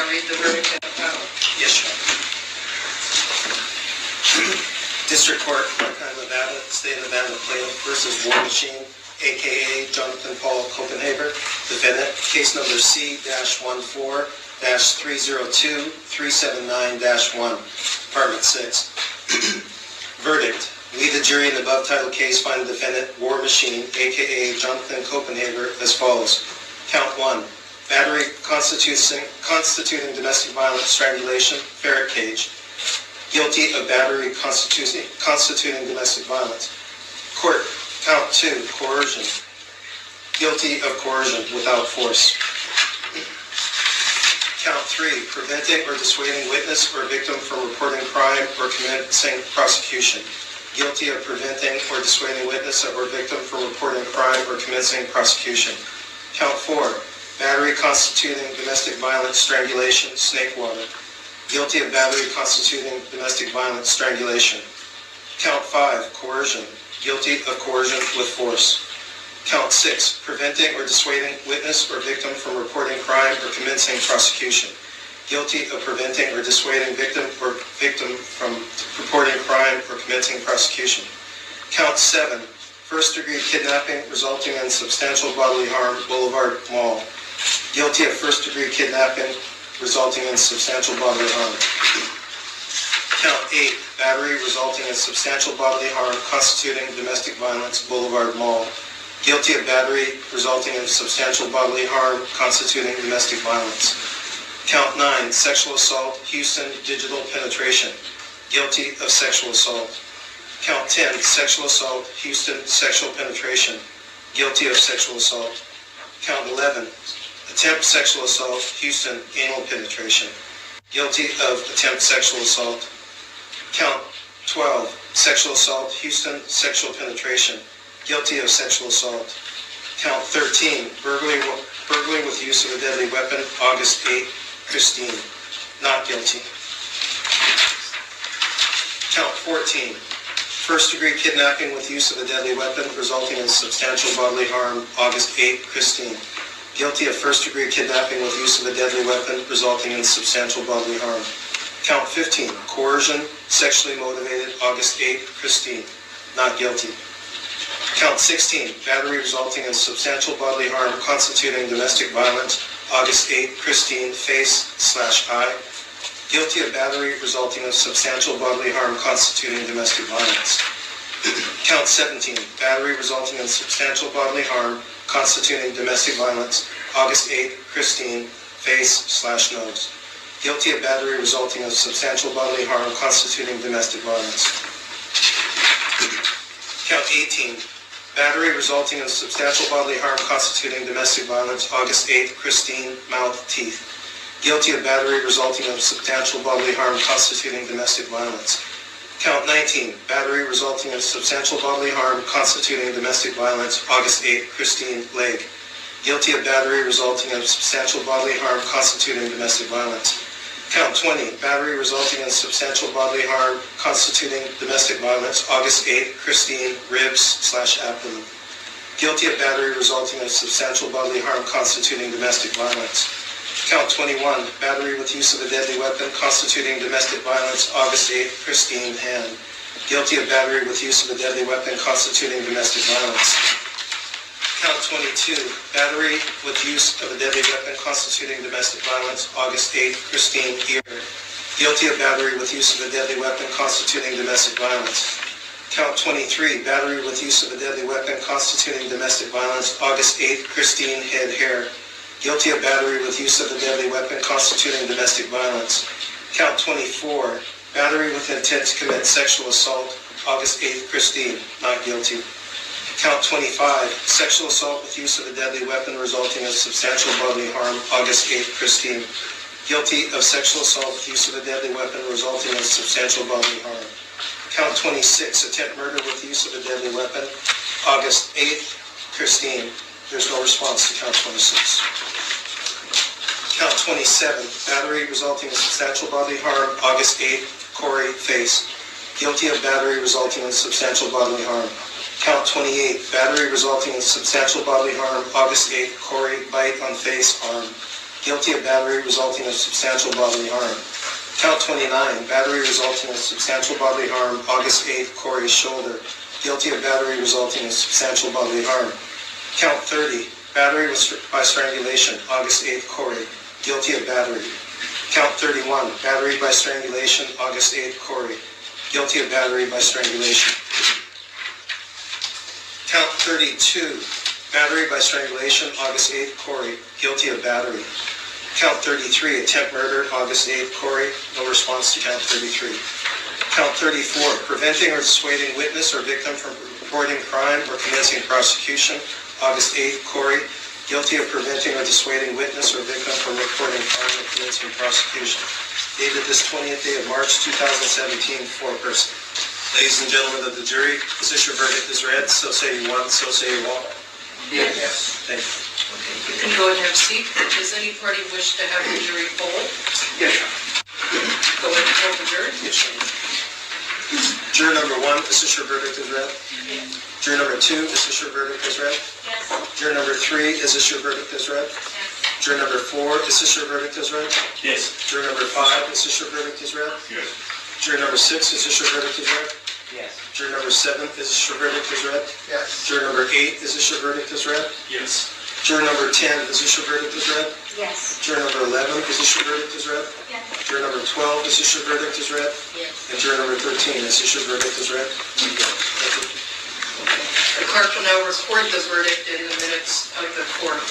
read the verdict in the panel? Yes, Your Honor. District Court, Nevada, State of Nevada, Plaintiff versus War Machine, a.k.a. Jonathan Paul Koppenhaver, defendant, case number C-14-302-379-1, Department 6. Verdict. We, the jury in the above title case, find the defendant, War Machine, a.k.a. Jonathan Koppenhaver, as follows. Count 1. Battery constituting domestic violence, strangulation, ferret cage. Guilty of battery constituting domestic violence. Court. Count 2. Coercion. Guilty of coercion without force. Count 3. Preventing or dissuading witness or victim from reporting crime or commencing prosecution. Guilty of preventing or dissuading witness or victim from reporting crime or commencing prosecution. Count 4. Battery constituting domestic violence, strangulation, snake water. Guilty of battery constituting domestic violence, strangulation. Count 5. Coercion. Guilty of coercion with force. Count 6. Preventing or dissuading witness or victim from reporting crime or commencing prosecution. Guilty of preventing or dissuading victim from reporting crime or commencing prosecution. Count 7. First-degree kidnapping resulting in substantial bodily harm, Boulevard Mall. Guilty of first-degree kidnapping resulting in substantial bodily harm. Count 8. Battery resulting in substantial bodily harm constituting domestic violence, Boulevard Mall. Guilty of battery resulting in substantial bodily harm constituting domestic violence. Count 9. Sexual assault, Houston, digital penetration. Guilty of sexual assault. Count 10. Sexual assault, Houston, sexual penetration. Guilty of sexual assault. Count 11. Attempt sexual assault, Houston, anal penetration. Guilty of attempt sexual assault. Count 12. Sexual assault, Houston, sexual penetration. Guilty of sexual assault. Count 13. Burglary with use of a deadly weapon, August 8, Christine. Not guilty. Count 14. First-degree kidnapping with use of a deadly weapon resulting in substantial bodily harm, August 8, Christine. Guilty of first-degree kidnapping with use of a deadly weapon resulting in substantial bodily harm. Count 15. Coercion, sexually motivated, August 8, Christine. Not guilty. Count 16. Battery resulting in substantial bodily harm constituting domestic violence, August 8, Christine, face/eye. Guilty of battery resulting in substantial bodily harm constituting domestic violence. Count 17. Battery resulting in substantial bodily harm constituting domestic violence, August 8, Christine, face/nose. Guilty of battery resulting in substantial bodily harm constituting domestic violence. Count 18. Battery resulting in substantial bodily harm constituting domestic violence, August 8, Christine, mouth, teeth. Guilty of battery resulting in substantial bodily harm constituting domestic violence. Count 19. Battery resulting in substantial bodily harm constituting domestic violence, August 8, Christine, leg. Guilty of battery resulting in substantial bodily harm constituting domestic violence. Count 20. Battery resulting in substantial bodily harm constituting domestic violence, August 8, Christine, ribs/abdomen. Guilty of battery resulting in substantial bodily harm constituting domestic violence. Count 21. Battery with use of a deadly weapon constituting domestic violence, August 8, Christine, hand. Guilty of battery with use of a deadly weapon constituting domestic violence. Count 22. Battery with use of a deadly weapon constituting domestic violence, August 8, Christine, ear. Guilty of battery with use of a deadly weapon constituting domestic violence. Count 23. Battery with use of a deadly weapon constituting domestic violence, August 8, Christine, head, hair. Guilty of battery with use of a deadly weapon constituting domestic violence. Count 24. Battery with intent to commit sexual assault, August 8, Christine. Not guilty. Count 25. Sexual assault with use of a deadly weapon resulting in substantial bodily harm, August 8, Christine. Guilty of sexual assault with use of a deadly weapon resulting in substantial bodily harm. Count 26. Attempt murder with use of a deadly weapon, August 8, Christine. There's no response to count 26. Count 27. Battery resulting in substantial bodily harm, August 8, Corey, face. Guilty of battery resulting in substantial bodily harm. Count 28. Battery resulting in substantial bodily harm, August 8, Corey, bite on face, arm. guilty of battery resulting in substantial bodily harm. Count 29, battery resulting in substantial bodily harm, August 8th, Corey's shoulder, guilty of battery resulting in substantial bodily harm. Count 30, battery by strangulation, August 8th, Corey, guilty of battery. Count 31, battery by strangulation, August 8th, Corey, guilty of battery by strangulation. Count 32, battery by strangulation, August 8th, Corey, guilty of battery. Count 33, attempt murder, August 8th, Corey, no response to count 33. Count 34, preventing or dissuading witness or victim from reporting crime or commencing prosecution, August 8th, Corey, guilty of preventing or dissuading witness or victim from reporting crime or commencing prosecution. Dated this 20th day of March 2017, foreperson. Ladies and gentlemen of the jury, is this your verdict is read? So say you won, so say you won't. Yes. Thank you. Okay, you can go and have a seat. Does any party wish to have the jury poll? Yes, Go ahead and poll the jury. Yes, Juror number 1, is this your verdict is read? Yes. Juror number 2, is this your verdict is read? Yes. Juror number 3, is this your verdict is read? Yes. Juror number 4, is this your verdict is read? Yes. Juror number 5, is this your verdict is read? Yes. Juror number 6, is this your verdict is read? Yes. Juror number 7, is this your verdict is read? Yes. Juror number 8, is this your verdict is read? Yes. Juror number 10, is this your verdict is read? Yes. Juror number 11, is this your verdict is read? Yes. Juror number 12, is this your verdict is read? Yes. And juror number 13, is this your verdict is read? Thank you. The clerk will now record the verdict in the minutes of the court.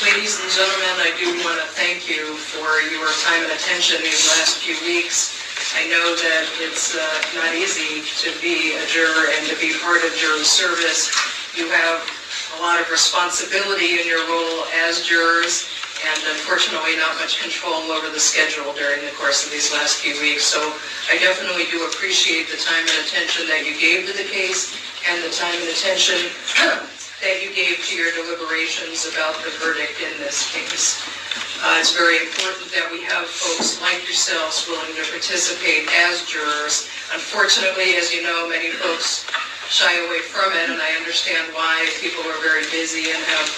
Ladies and gentlemen, I do want to thank you for your time and attention these last few weeks. I know that it's not easy to be a juror and to be part of jury service. You have a lot of responsibility in your role as jurors, and unfortunately not much control over the schedule during the course of these last few weeks. So I definitely do appreciate the time and attention that you gave to the case and the time and attention that you gave to your deliberations about the verdict in this case. It's very important that we have folks like yourselves willing to participate as jurors. Unfortunately, as you know, many folks shy away from it, and I understand why. People are very busy and have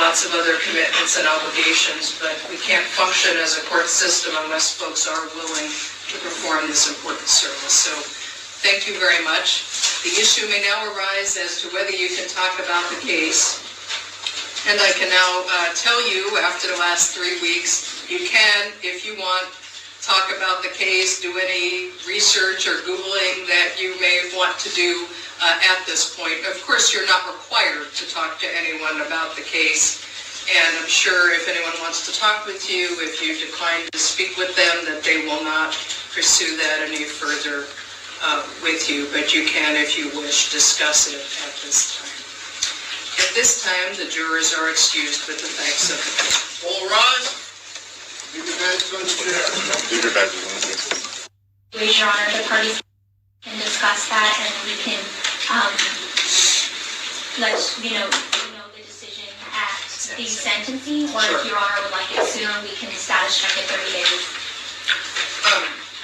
lots of other commitments and obligations, but we can't function as a court system unless folks are willing to perform this important service. So thank you very much. The issue may now arise as to whether you can talk about the case. And I can now tell you, after the last 3 weeks, you can, if you want, talk about the case, do any research or Googling that you may want to do at this point. Of course, you're not required to talk to anyone about the case. And I'm sure if anyone wants to talk with you, if you decline to speak with them, that they will not pursue that any further with you. But you can, if you wish, discuss it at this time. At this time, the jurors are excused with the thanks of the court. All rise. Leave your badges on the chair. Leave your badges on the chair. Please, Your Honor, the parties can discuss that, and we can let you know the decision at the sentencing, or if Your Honor would like it sooner, we can status check it 30 days.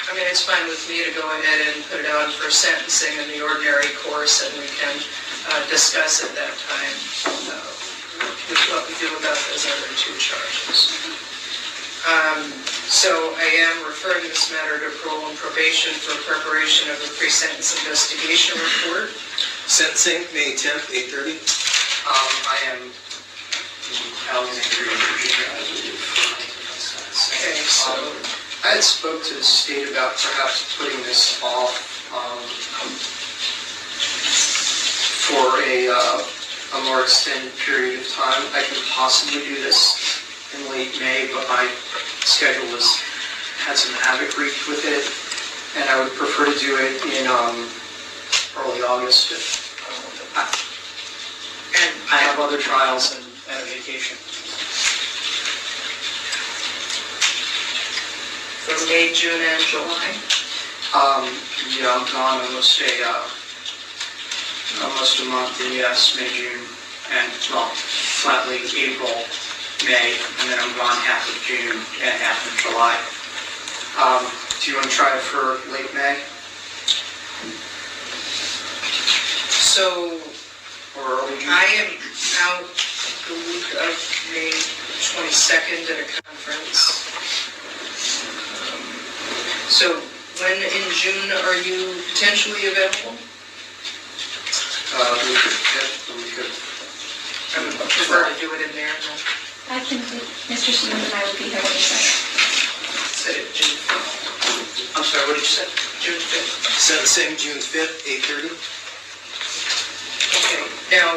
I mean, it's fine with me to go ahead and put it on for sentencing in the ordinary course, and we can discuss at that time what we do about those other 2 charges. So I am referring this matter to parole and probation for preparation of a pre-sentence investigation report. Sentencing, May 10th, 8:30. I am Alexandria, Virginia, I believe. Okay, so I had spoke to the state about perhaps putting this off for a more extended period of time. I could possibly do this in late May, but my schedule had some havoc wreaked with it, and I would prefer to do it in early August. And I have other trials and a vacation. for May, June, and July. Yeah, I'm gone almost a month, and yes, May, June, and, well, flatly April, May, and then I'm gone half of June and half of July. Do you want to try it for late May? So Or early June? I am out the week of May 22nd at a conference. So when in June are you potentially available? We could. I would prefer to do it in there, no? I can, Mr. Stevens and I will be here when you say. Set it June 5th. I'm sorry, what did you say? June 5th. Set the same June 5th, 8:30. Okay, now,